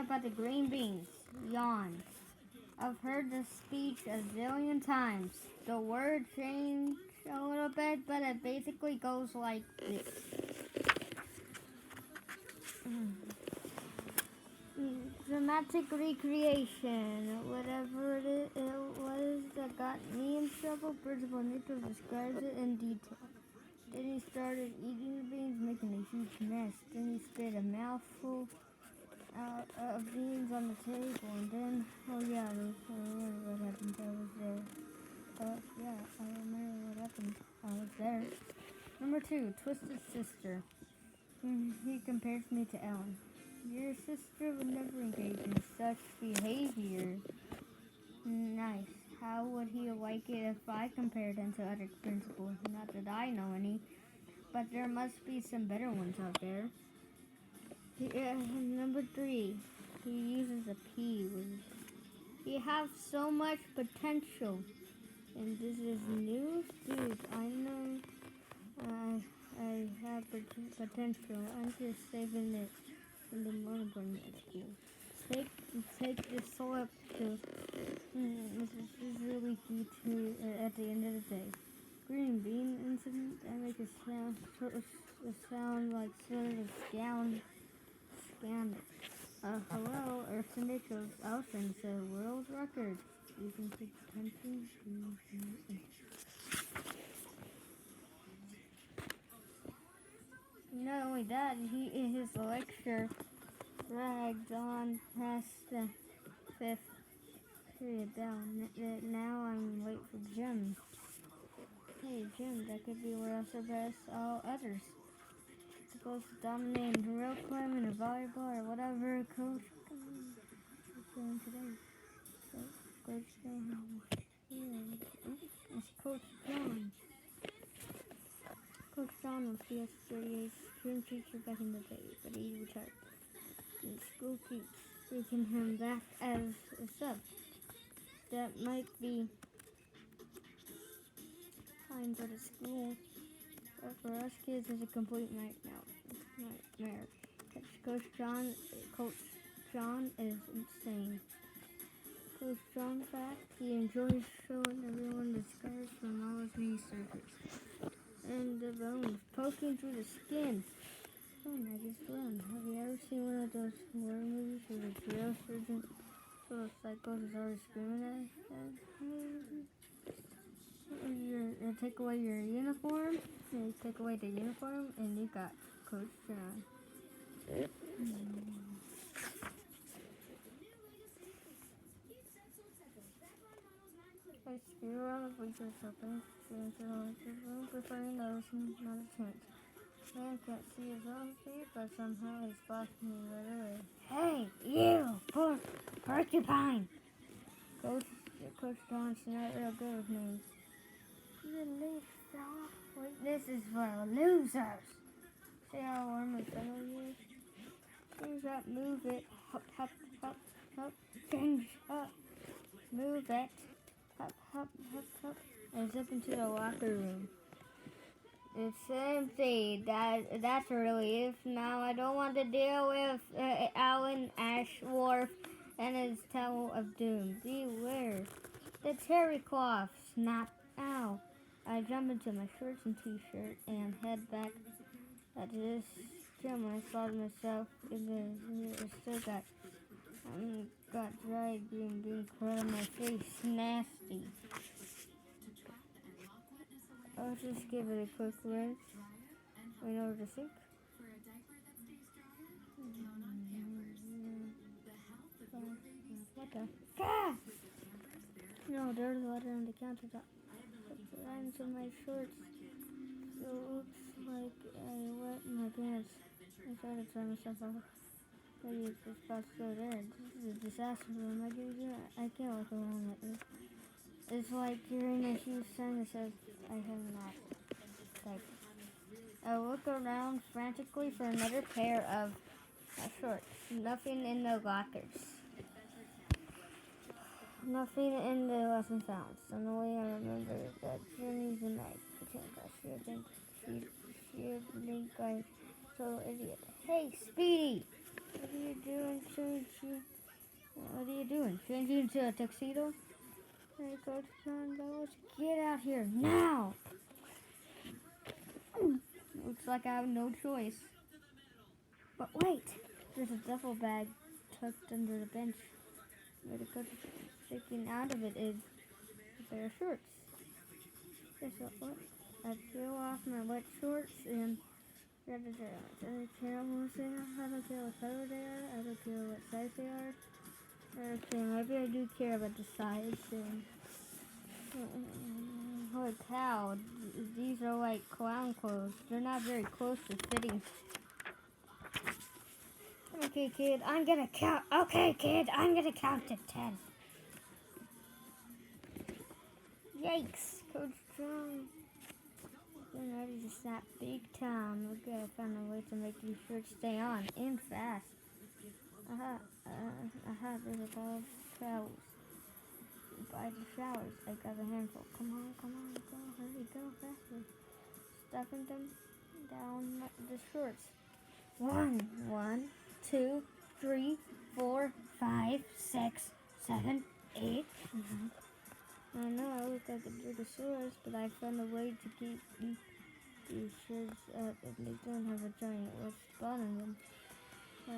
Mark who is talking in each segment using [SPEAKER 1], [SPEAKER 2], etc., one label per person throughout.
[SPEAKER 1] about the green beans. Yawn. I've heard this speech a zillion times. The word changed a little bit, but it basically goes like this. Dramatic recreation. Whatever it was that got me in trouble, Principal Neutral describes it in detail. Then he started eating the beans, making a huge mess. Then he spit a mouthful out of beans on the table, and then, oh yeah, I remember what happened. I was there. Yeah, I remember what happened. I was there. Number 2, Twisted Sister. He compares me to Ellen. Your sister would never engage in such behavior. Nice. How would he like it if I compared him to other principals? Not that I know any, but there must be some better ones out there. Number 3, he uses a P word. You have so much potential. And this is news? Dude, I know I have potential. I'm just saving it in the morning at school. Take this slip to this is really key to at the end of the day. Green bean incident. I make a sound like sort of scandal. Hello, Earth Central Ocean set a world record. You can take attention. Not only that, his lecture dragged on past the 5th period down. Now I'm late for gym. Hey, gym, that could be where I surpass all others. Supposed to dominate in rope climbing or volleyball or whatever Coach is doing today. So, Coach John. It's Coach John. Coach John was yesterday's gym teacher back in the day, but he retired. And school keeps taking him back as a sub. That might be fine for the school, but for us kids, it's a complete nightmare. Coach John is insane. Coach John fact, he enjoys showing everyone the scars from all his knee surgeries and the bones poking through the skin. Oh, I just run. Have you ever seen one of those horror movies where the drill sergeant sort of psychos is always screaming at you take away your uniform, you take away the uniform, and you got Coach John. I screw around with bleachers open, students in the lecture room preferring those not a chance. Man can't see his own feet, but somehow he spots me right away. Hey, you, poor porcupine! Coach John's not real good with names. You loser. Wait, this is for losers. See how warm and friendly he is? Change up, move it. Hop, hop, hop, hop. Change up. Move it. Hop, hop, hop, hop. And zip into the locker room. It's empty. That's a relief. Now I don't want to deal with Alan Ashworth and his Tower of Doom. Beware. The terry cloth. Snap. Ow. I jump into my shorts and t-shirt and head back at this gym. I slide myself in the still got dry green crud on my face. Nasty. I'll just give it a quick rinse. Wait over the sink. What the? Ah! No, there's water on the countertop. It runs in my shorts. So it looks like I wet my pants. I try to turn myself off. Maybe it's the spot's still there. This is a disaster room. I can't walk around like this. It's like hearing a huge sign that says, I have not typed. I look around frantically for another pair of shorts. Nothing in the lockers. Nothing in the lesson sounds. Suddenly I remember that Jenny's a night. She'd think I'm a total idiot. Hey, Speedy! What are you doing? What are you doing? Changing into a tuxedo? Hey, Coach John Bellows, get out here now! Looks like I have no choice. But wait! There's a duffel bag tucked under the bench. Where the coach is sticking out of it is a pair of shorts. Guess what? I peel off my wet shorts and I don't care what they are. I don't care what color they are. I don't care what size they are. Okay, maybe I do care about the size. Holy cow, these are like clown clothes. They're not very close to fitting. Okay, kid, I'm gonna count. Okay, kid, I'm gonna count to 10. Yikes, Coach John. Getting ready to snap big time. Okay, I found a way to make these shirts stay on and fast. There's a ball of towels. By the showers, I got a handful. Come on, go, hurry, go, faster. Stuffing them down the shorts. 1, 2, 3, 4, 5, 6, 7, 8, 9. I know I look like a Drugosaurus, but I found a way to keep these shirts up and they don't have a giant wet spot on them. I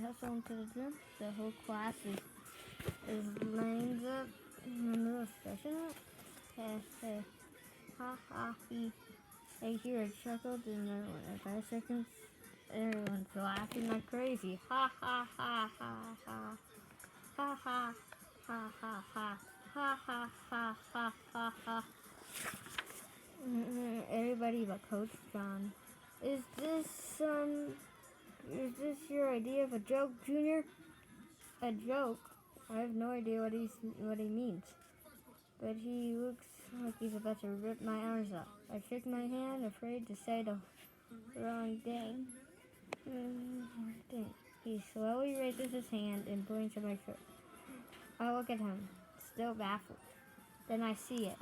[SPEAKER 1] hustle into the gym. The whole class is lined up in the middle of session. Hey, ha, he. I hear a chuckle, and then in 5 seconds, everyone's laughing like crazy. Ha, ha, ha, ha, ha. Ha, ha, ha, ha, ha. Ha, ha, ha, ha, ha, ha. Everybody but Coach John. Is this your idea of a joke, Junior? A joke? I have no idea what he means. But he looks like he's about to rip my arms off. I shake my hand, afraid to say the wrong thing. He slowly raises his hand and points at my shirt. I look at him, still baffled. Then I see it.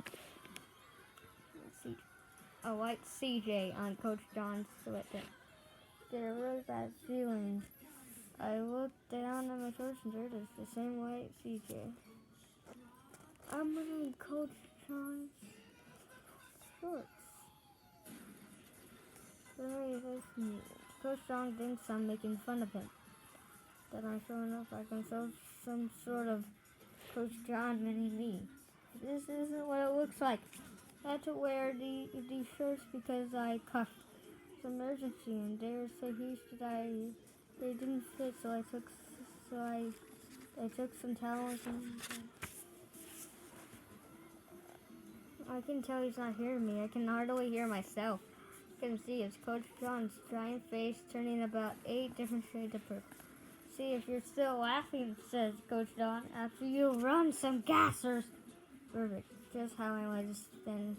[SPEAKER 1] A white CJ on Coach John's sweatshirt. Get a really bad feeling. I look down at my shorts and shirt. It's the same white CJ. I'm wearing Coach John's shorts. Coach John thinks I'm making fun of him. That I'm showing off like I'm some sort of Coach John mini-me. This isn't what it looks like. I had to wear these shorts because I cuffed some emergency and they were so huge that they didn't fit. So I took some towels and I can tell he's not hearing me. I can hardly hear myself. You can see it's Coach John's giant face turning about 8 different shades of purple. See if you're still laughing, says Coach John, after you run some gassers. Perfect. Just how I wanted to spend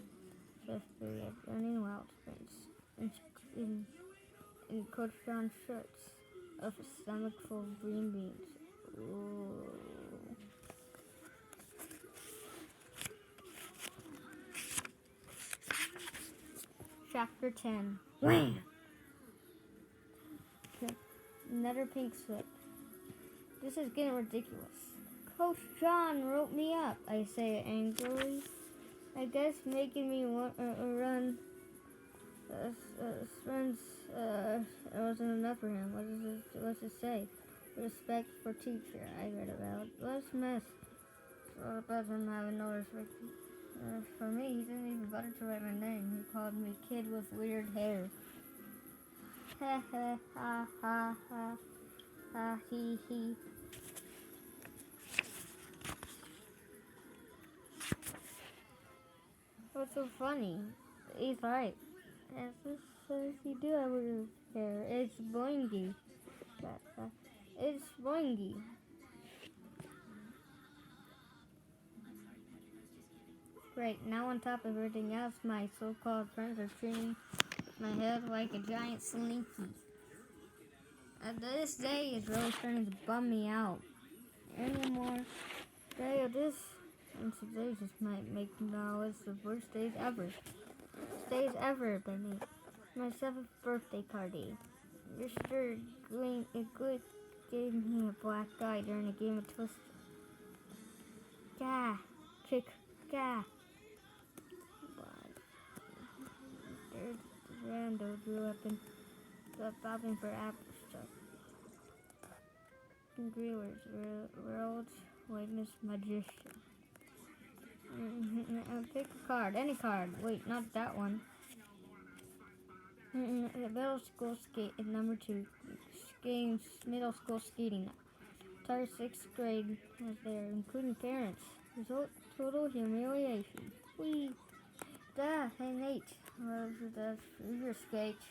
[SPEAKER 1] just 3 running wild sprints in Coach John's shirts of a stomach full of green beans. Ooh. Chapter 10. Wham! Another pink slip. This is getting ridiculous. Coach John wrote me up, I say angrily. I guess making me run sprints wasn't enough for him. What's it say? Respect for teacher, I read about. What's mess? All about him having no respect for me. He didn't even bother to write my name. He called me kid with weird hair. Ha ha ha ha ha ha he he. What's so funny? He's right. As you do have weird hair. It's boingy. It's boingy. Great, now on top of everything else, my so-called friends are treating my head like a giant slinky. This day is really starting to bum me out. Any more day of this, and today just might make now it's the worst days ever. Days ever, baby. My 7th birthday party. Mr. gave me a black eye during a game of Twister. Gah! Kick! Gah! There's Randall grew up and bobbing for apple Greer's world's famous magician. Pick a card, any card. Wait, not that one. Middle school skate at number 2. Games middle school skating. Entire 6th grade was there, including parents. Result: total humiliation. Whee! Duh, hey Nate. What was the figure skates?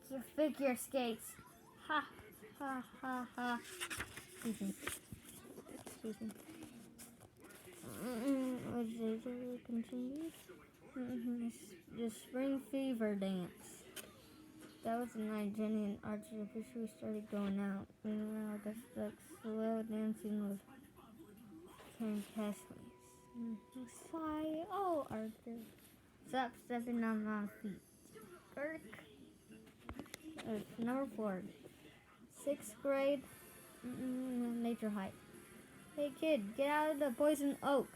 [SPEAKER 1] It's your figure skates. Ha ha ha ha. Excuse me. Continue. The spring fever dance. That was the night Jenny and Archie officially started going out. Meanwhile, the slow dancing was Karen Cassidy's. Sigh, oh Arthur. Stop stepping on my feet. Kirk. Number 4. 6th grade. Nature hike. Hey kid, get out of the poison oak.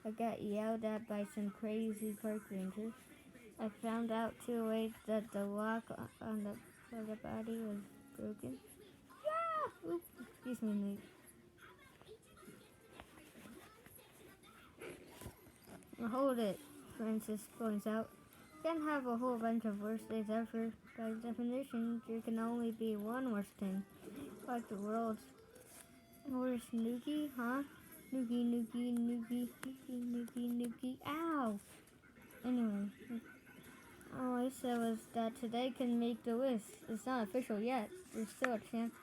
[SPEAKER 1] I got yelled at by some crazy park ranger. I found out too late that the lock on the body was broken. Yeah! Oops, excuse me, Nate. Hold it, Francis points out. You can't have a whole bunch of worst days ever. By definition, there can only be one worst thing. Like the world's worst noogie, huh? Noogie. Ow! Anyway, all I said was that today can make the list. It's not official yet. There's still a chance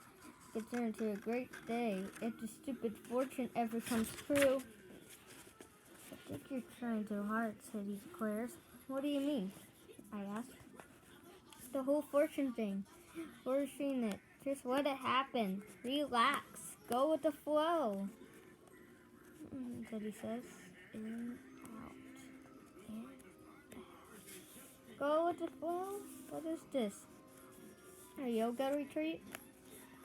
[SPEAKER 1] it could turn into a great day if the stupid fortune ever comes true. I think you're trying too hard, said he declares. What do you mean? I asked. The whole fortune thing. Forcing it. Just let it happen. Relax. Go with the flow. Teddy says. In, out. In, out. Go with the flow? What is this? A yoga retreat?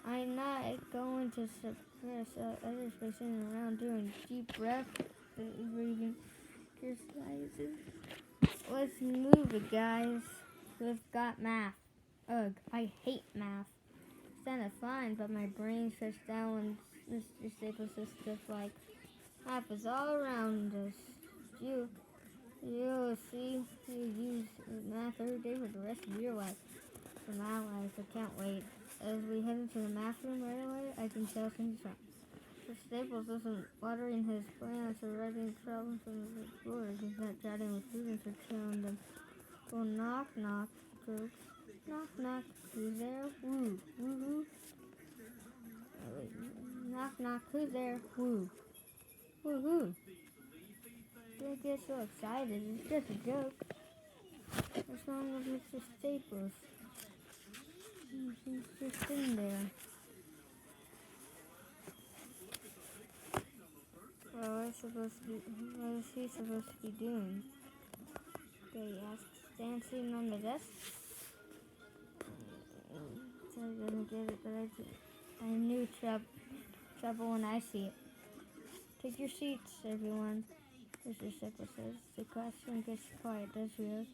[SPEAKER 1] I'm not going to suppress others by sitting around doing deep breath breathing exercises. Let's move it, guys. We've got math. Ugh, I hate math. It's kind of fun, but my brain shuts down when Mr. Staples says stuff like, math is all around us. You'll see you use math every day for the rest of your life. For my life, I can't wait. As we head into the math room right away, I can tell things wrong. Mr. Staples isn't watering his plants or writing problems on the board. He's not chatting with students or telling them, well, knock, knock, jokes. Knock, knock, who's there? Woo, woo-hoo. Knock, knock, who's there? Woo. Woo-hoo. Don't get so excited. It's just a joke. What's wrong with Mr. Staples? He's just sitting there. Well, what is he supposed to be doing? He asks. Dancing on the desk? So he doesn't get it, but I knew trouble when I see it. Take your seats, everyone, Mr. Staples says. The classroom gets quiet, does yours?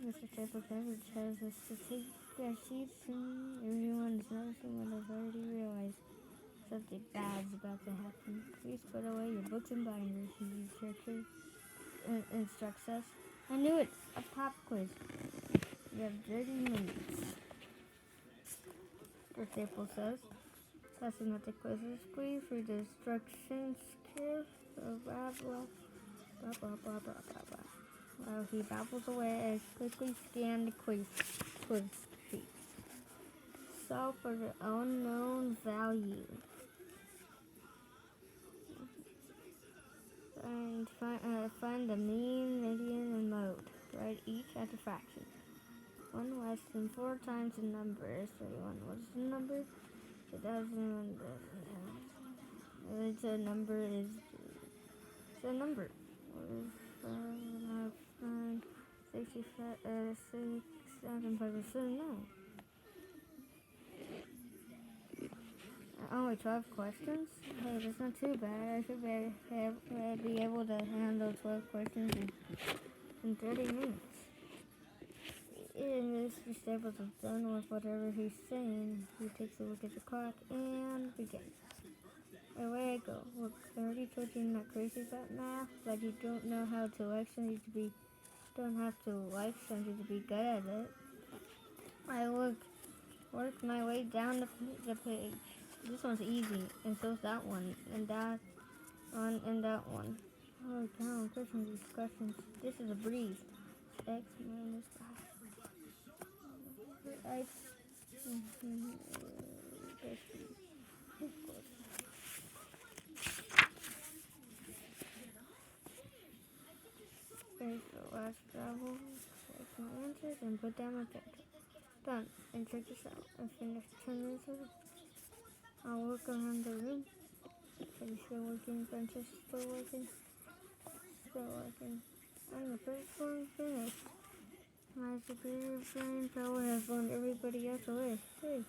[SPEAKER 1] Mr. Staples tells us to take our seats, and everyone is noticing what I've already realized. Something bad's about to happen. Please put away your books and binders, the instructor instructs us. I knew it! A pop quiz. You have 30 minutes. Mr. Staples says. Passing out the quizzes, please read the instructions carefully. Blah, blah, blah, blah, blah, blah, blah, blah. While he babbles away, I quickly scan the quiz sheet. Solve for the unknown value. Find the mean, median, and mode. Write each as a fraction. 1 less than 4 times the number is 31. What's the number? 2001. It's a number. It's a number. 6,579. Only 12 questions? Hey, that's not too bad. I should be able to handle 12 questions in 30 minutes. And Mr. Staples is done with whatever he's saying. He takes a look at the clock and begins. Away I go. Look, I already told you I'm not crazy about math, but you don't know how to like something to be, don't have to like something to be good at it. I work my way down the page. This one's easy, and so's that one, and that one, and that one. Holy cow, I'm pushing these questions. This is a breeze. X minus I. There's the last travel. Select my answers and put down my picture. Done. And check this out. I finished 10 minutes of it. I'll look around the room. Are you still working, Princess? Still working? Still working. I'm the first one finished. My superior brain power has blown everybody else away. Hey,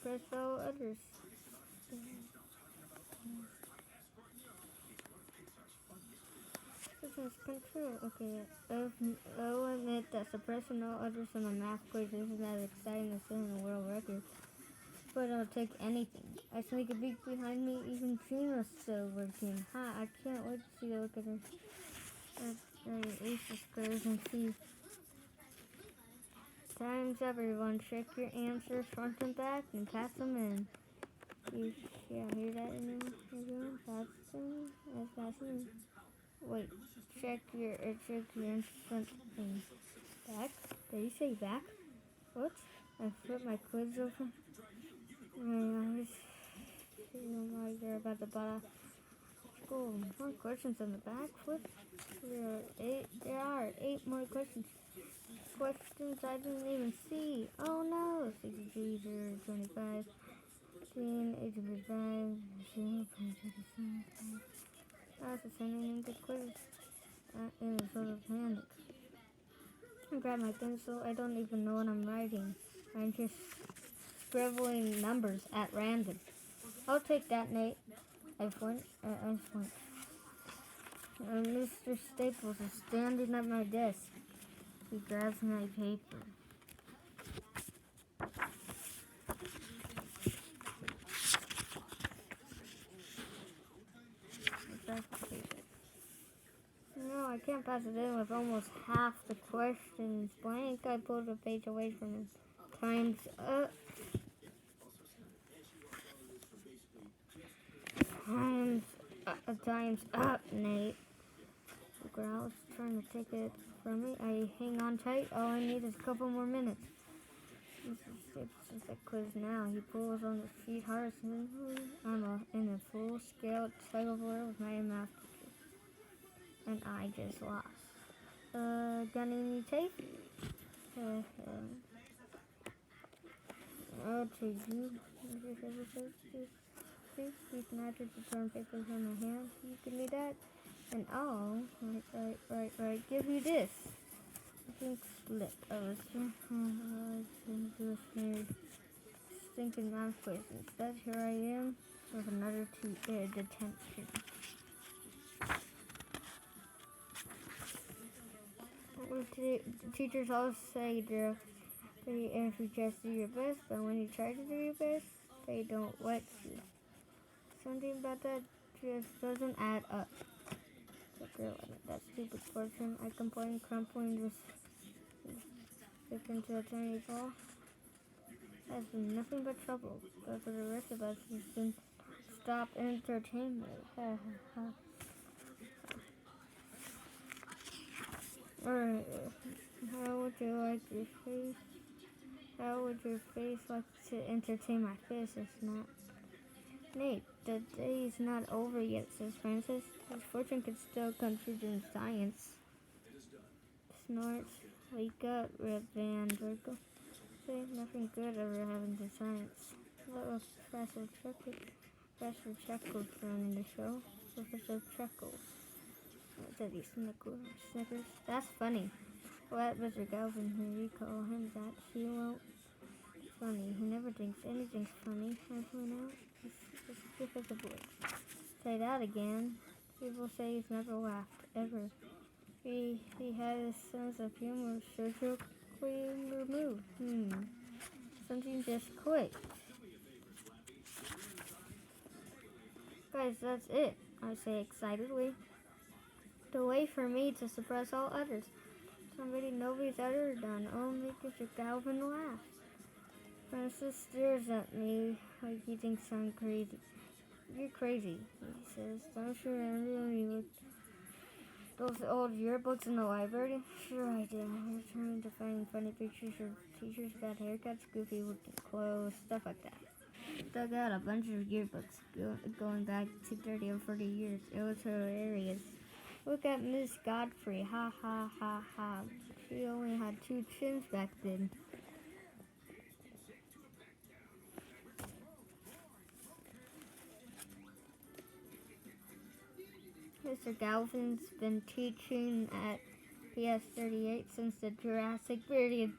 [SPEAKER 1] press all others. This is control. Okay, I'll admit that suppressing all others on a math quiz isn't as exciting as setting a world record. But I'll take anything. I sneak a peek behind me, even Trina's still working. Ha, I can't wait to see a look at her. Ace squares and see. Time's up, everyone. Check your answers front and back and pass them in. You can't hear that anymore? Everyone, pass them in. Let's pass them in. Wait, check your answers front and back. Did you say back? What? I flipped my quiz open. My eyes feel like they're about to bottom. Cool. More questions on the back. Flip. There are 8 more questions. Questions I didn't even see. Oh no! 63, 0, 25, 10, 8, 0, 0.37. That's the sending in the quiz. In a sort of panic. I grab my pencil. I don't even know what I'm writing. I'm just scribbling numbers at random. I'll take that, Nate. I flinched. Mr. Staples is standing at my desk. He grabs my paper. No, I can't pass it in with almost half the questions blank. I pulled the page away from him. Time's up. Time's up, Nate. The growl's trying to take it from me. I hang on tight. All I need is a couple more minutes. It's a quiz now. He pulls on the sheet hard. I'm in a full-scale tug of war with my math teacher. And I just lost. Got any tape? I'll take you. These matches the term papers in my hand. You give me that? And I'll, right, give you this. Pink slip. I was thinking math quiz. Instead, here I am with another detention. Teachers always say, Drew, if you just do your best, but when you try to do your best, they don't let you. Something about that just doesn't add up. That stupid fortune, I complained, crumpling just stick into a tiny ball. Has been nothing but trouble, but for the rest of us, it's been stop entertainment. Alright, how would you like your face? How would your face like to entertain my face? It's not. Nate, the day's not over yet, says Francis. His fortune could still contribute in science. Snorts. Wake up, Red Van Draco. Say nothing good ever happened to science. Little Professor Chuckles running the show. Professor Chuckles. Said he snickers. That's funny. Let Mr. Galvin here recall him that she won't funny. He never thinks anything's funny. I point out. It's because of words. Say that again. People say he's never laughed, ever. He had his sense of humor surgically removed. Something just clicked. Guys, that's it, I say excitedly. The way for me to suppress all others. Somebody nobody's ever done. Only Mr. Galvin laughs. Francis stares at me like he thinks I'm crazy. You're crazy, he says. Don't you remember when you looked those old yearbooks in the library? Sure I did. I was trying to find funny pictures of teachers, bad haircuts, goofy looking clothes, stuff like that. Dug out a bunch of yearbooks going back to 30 or 40 years. It was hilarious. Look at Miss Godfrey. Ha ha ha ha. She only had 2 chins back then. Mr. Galvin's been teaching at PS38 since the Jurassic period.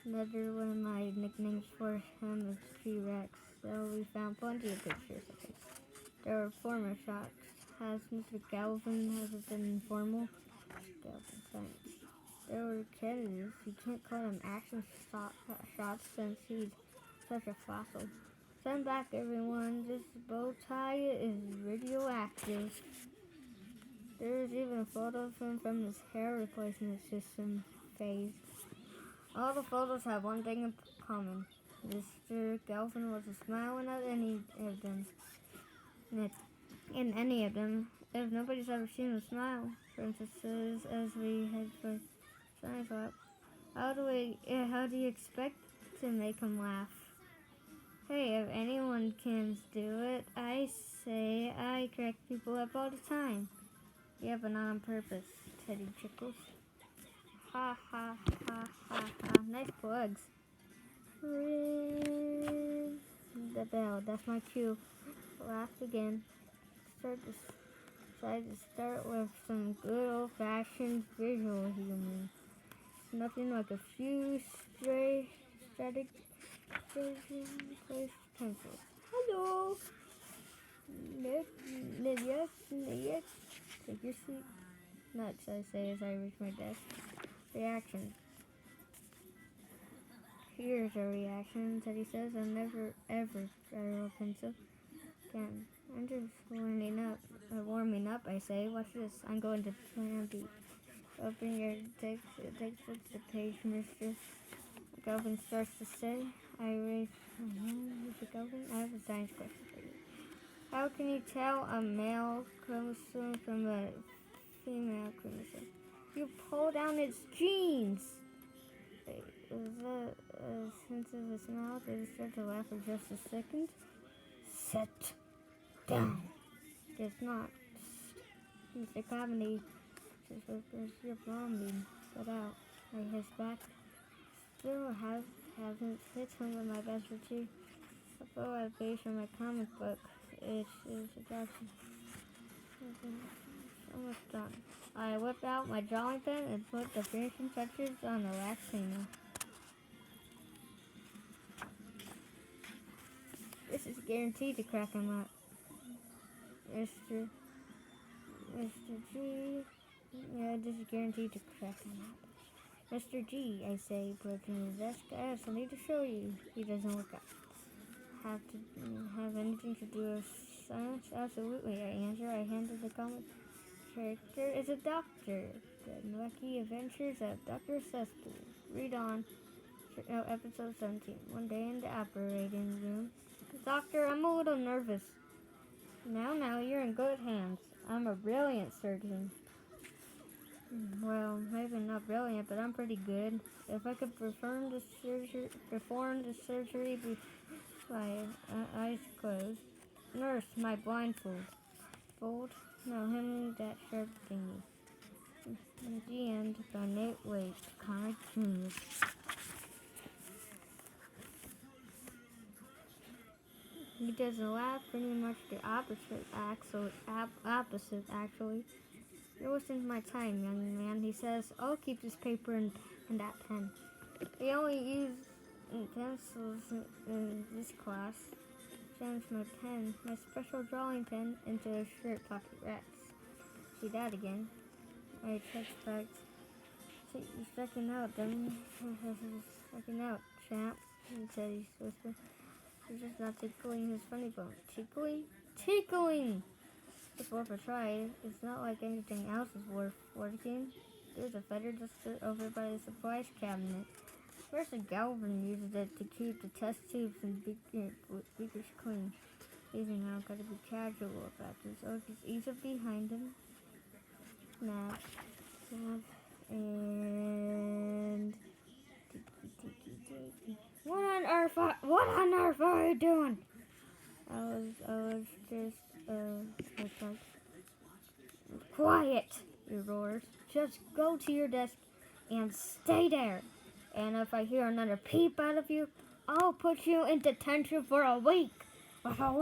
[SPEAKER 1] Another one of my nicknames for him is T-Rex, so we found plenty of pictures of him. There were former shots. Has Mr. Galvin, has it been informal? Galvin, thanks. There were Kennedys. You can't call them action shots since he's such a fossil. Send back, everyone. This bow tie is radioactive. There's even a photo of him from his hair replacement system phase. All the photos have one thing in common. Mr. Galvin was smiling at any of them. In any of them, if nobody's ever seen him smile, Francis says as we head for Science Lab. How do you expect to make him laugh? Hey, if anyone can do it, I say I crack people up all the time. Yeah, but not on purpose, Teddy chuckles. Ha ha ha ha ha. Nice plugs. Ring the bell. That's my cue. Laugh again. Decide to start with some good old-fashioned visual humor. Nothing like a few static placed pencils. Hello. Yes. Take your seat. Nuts, I say as I reach my desk. Reaction. Here's a reaction, Teddy says. I'll never, ever borrow a pencil again. I'm just warming up, I say. Watch this. I'm going to Plan B. Open your textbook to page, mister. Galvin starts to say. I raise my hand. Mr. Galvin, I have a science question for you. How can you tell a male chromosome from a female chromosome? You pull down its genes. Wait, was that a sense of a smile? Did he start to laugh for just a second? Sit down. Guess not. Mr. Comedy just whispers, your mom being set out. I hiss back. Still haven't hit some of my best for 2. A photo page from my comic book. It's introduction. Almost done. I whip out my drawing pen and put the finishing touches on the last painting. This is guaranteed to crack him up. Mr. G. Yeah, this is guaranteed to crack him up. Mr. G, I say, approaching his desk. I have something to show you. He doesn't look up. Have anything to do with science? Absolutely, I answer. I handed the comic character is a doctor. The Lucky Adventures of Dr. Cesspool. Read on. Episode 17. One day in the operating room. Doctor, I'm a little nervous. Now, you're in good hands. I'm a brilliant surgeon. Well, maybe not brilliant, but I'm pretty good. If I could perform the surgery with my eyes closed. Nurse, my blindfold. Fold? No, hand me that sharp thingy. At the end, by Nate Waite, comic genius. He doesn't laugh, pretty much the opposite, actually. You're wasting my time, young man, he says. I'll keep this paper and that pen. He only and pencils in this class. Jams my pen, my special drawing pen, into his shirt pocket rats. See that again? I checked back. See, he's checking out, them. Checking out, champ, he said, he's whispered. He's just not tickling his funny bone. Tickling? Tickling! It's worth a try. It's not like anything else is worth working. There's a feather just over by the supplies cabinet. Professor Galvin uses it to keep the test tubes and beakers clean. He's now got to be casual about this. So just ease up behind him. Snap, snap, and what on earth are you doing? I was just like, quiet, he roars. Just go to your desk and stay there. And if I hear another peep out of you, I'll put you in detention for a week. For a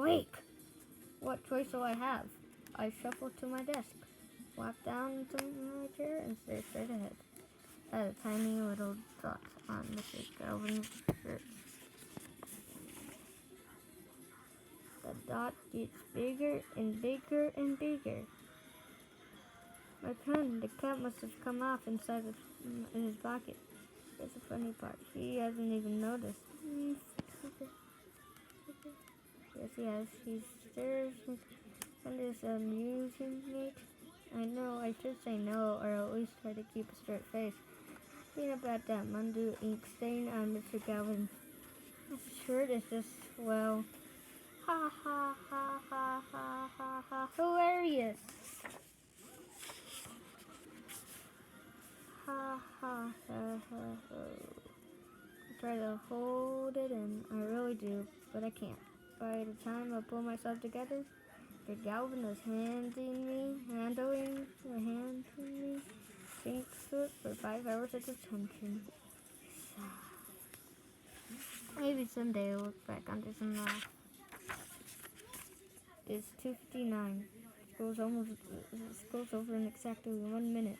[SPEAKER 1] week. What choice do I have? I shuffle to my desk, walk down to my chair, and stare straight ahead at a tiny little dot on Mr. Galvin's shirt. The dot gets bigger and bigger and bigger. My pen, the cap must have come off inside his pocket. That's the funny part. He hasn't even noticed. Yes, he has. He stares and is amusing me. I know, I should say no, or at least try to keep a straight face. Think about that Mundu ink stain on Mr. Galvin's shirt is just, well, ha ha ha ha ha ha ha, hilarious. Ha ha ha ha ha. I try to hold it in, I really do, but I can't. By the time I pull myself together, the Galvin is handing me pink slip for 5 hours of detention. Maybe someday I'll look back on this and laugh. It's 2:59. School's over in exactly 1 minute.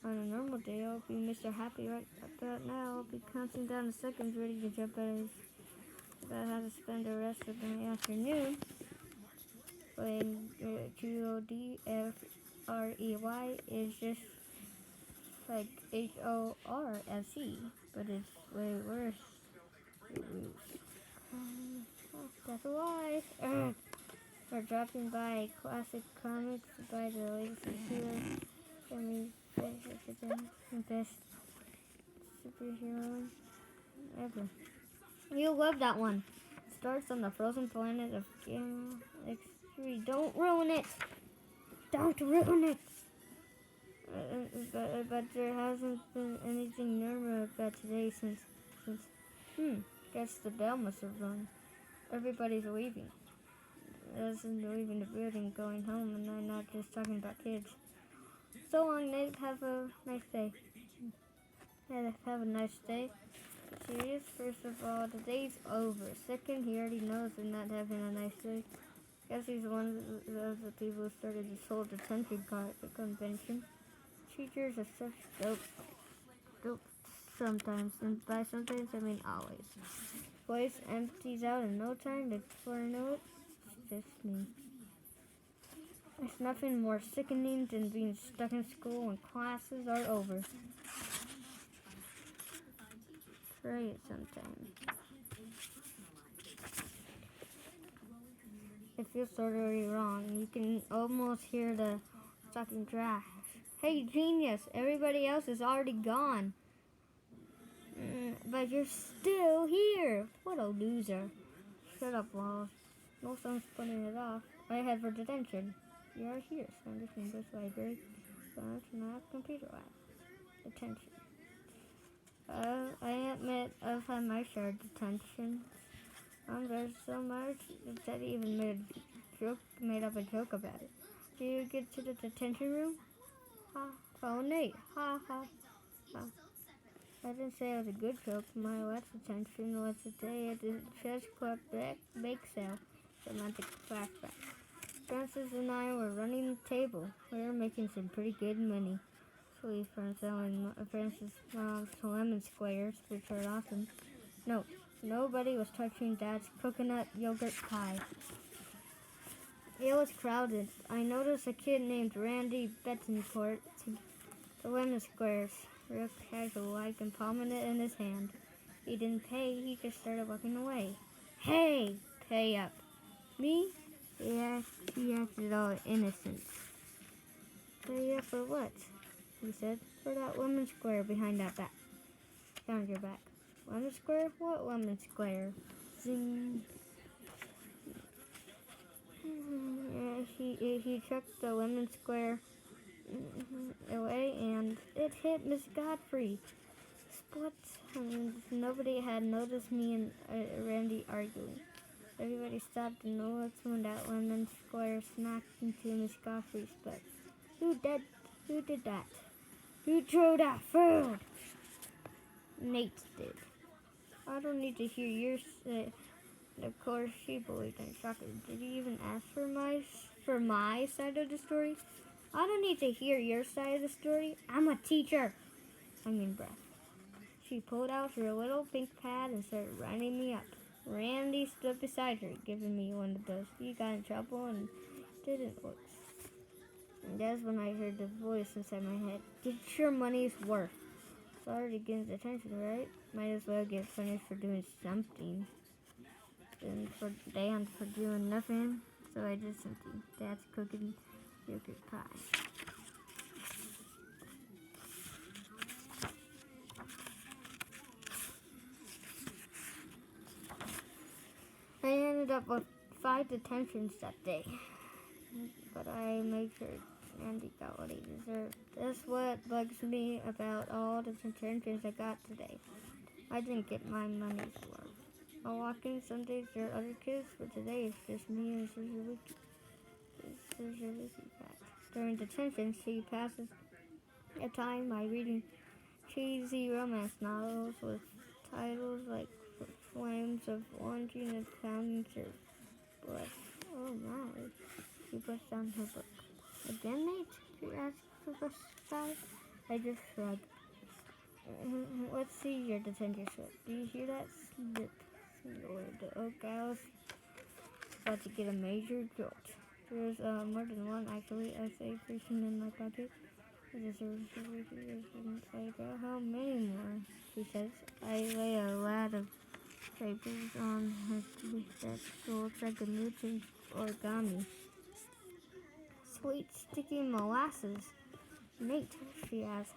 [SPEAKER 1] On a normal day, I'll be Mr. Happy right about now. I'll be counting down the seconds, ready to jump about how to spend the rest of the afternoon playing Godfrey is just like HORSE, but it's way worse. That's a lie. We're dropping by classic comics by the latest hero. Best superhero ever. You'll love that one. It starts on the frozen planet of Gamma X3. Don't ruin it! Don't ruin it! But there hasn't been anything normal about today since guess the bell must have rung. Everybody's leaving. Leaving the building, going home, and I'm not just talking about kids. So long, Nate. Have a nice day. Have a nice day. Serious? First of all, the day's over. Second, he already knows they're not having a nice day. Guess he's one of the people who started this whole detention convention. Teachers are such dope sometimes, and by sometimes I mean always. Place empties out in no time. Before I know it, it's just me. There's nothing more sickening than being stuck in school when classes are over. Try it sometime. It feels totally wrong. You can almost hear the talking trash. Hey, genius! Everybody else is already gone. But you're still here. What a loser. Shut up, Walls. No sense putting it off. I head for detention. You are here. Standard English Library. But not computer lab. Detention. I admit I've had my share of detention. There's so much that he even made up a joke about it. Do you get to the detention room? Ha. Oh, Nate. Ha ha ha. I didn't say it was a good joke. My last detention was the day at the Chess Club bake sale. Romantic flashback. Francis and I were running the table. We were making some pretty good money. flee from selling Francis Mom's lemon squares, which are awesome. No, nobody was touching Dad's coconut yogurt pie. It was crowded. I noticed a kid named Randy Betancourt the lemon squares, real casual like, and palming it in his hand. He didn't pay, he just started walking away. Hey, pay up. Me? He acted all innocent. Pay up for what? He said. For that lemon square behind your back. Lemon square? What lemon square? Zing. He chucked the lemon square away, and it hit Miss Godfrey. Split. Nobody had noticed me and Randy arguing. Everybody stopped and looked when that lemon square smacked into Miss Godfrey's butt. Who did that? Who threw that food? Nate did. I don't need to hear yours. Of course, she believed in chocolate. Did you even ask for my side of the story? I don't need to hear your side of the story. I'm a teacher. Breath. She pulled out her little pink pad and started writing me up. Randy stood beside her, giving me one of those "you got in trouble and didn't" looks. And that's when I heard the voice inside my head. Get your money's worth. Sorry to get his attention, right? Might as well get punished for doing something. And for Dan for doing nothing. So I did something. Dad's cooking yogurt pie. I ended up with 5 detentions that day. But I made sure Andy got what he deserved. That's what bugs me about all the detentions I got today. I didn't get my money's worth. I'll walk in some days there are other kids, but today it's just me and Suzuki back. During detention, she passes a time by reading cheesy romance novels with titles like Flames of Orangeing and Pounding Syrup. But, oh my, she puts down her book. Again, Nate? She asked for the side. I just shrugged. Let's see your detention slip. Do you hear that slip? The oak gal's about to get a major jolt. There's more than one, actually. I say, fishing in my pocket. How many more? She says. I lay a lot of papers on her desk. It looks like a mutant origami. Sweet sticky molasses. Nate, she asks.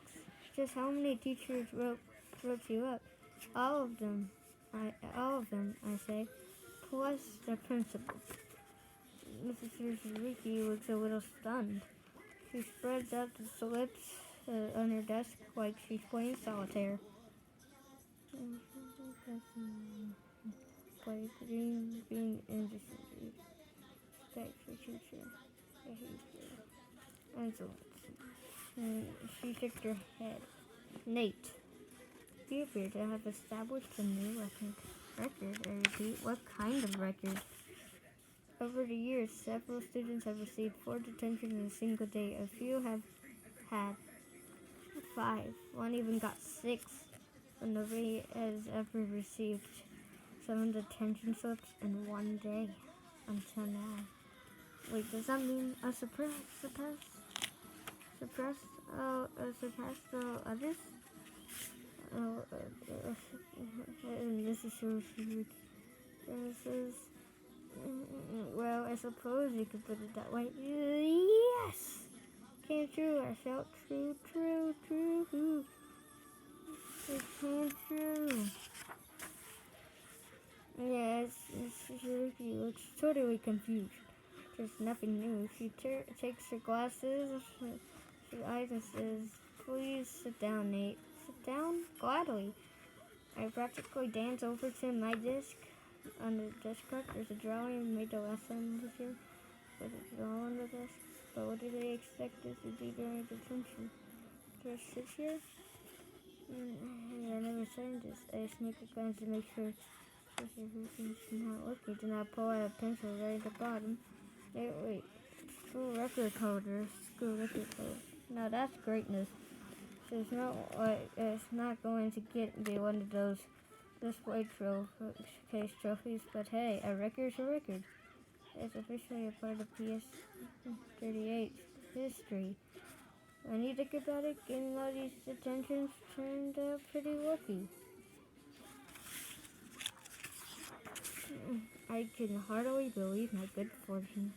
[SPEAKER 1] Just how many teachers wrote you up? All of them, I say, plus the principal. Mrs. Suzuki looks a little stunned. She spreads out the slips on her desk like she's playing solitaire. Play green industry. Respect for teacher. She shook her head. Nate, you appear to have established a new record. Record, I repeat. What kind of record? Over the years, several students have received 4 detentions in a single day. A few have had 5. One even got 6. But nobody has ever received 7 detention slips in one day until now. Wait, does that mean a surprise the others? This is so sweet. Well, I suppose you could put it that way. Yes! Came true, I felt true. It came true. Yes, she looks totally confused. There's nothing new. She takes her glasses, her eyes, and says, "Please sit down, Nate." Sit down? Gladly. I practically dance over to my desk. On the desk cart, there's a drawing made the last time this year. But it's all on the desk. But what do they expect us to do during detention? Just sit here? I never signed this. I sneak a glance to make sure everything's not looking. Then I pull out a pencil right at the bottom. Wait. School record holder. Now that's greatness. It's not going to be one of those display case trophies, but hey, a record's a record. It's officially a part of PS38's history. When you think about it, getting all these attentions turned out pretty lucky. I can hardly believe my good fortune.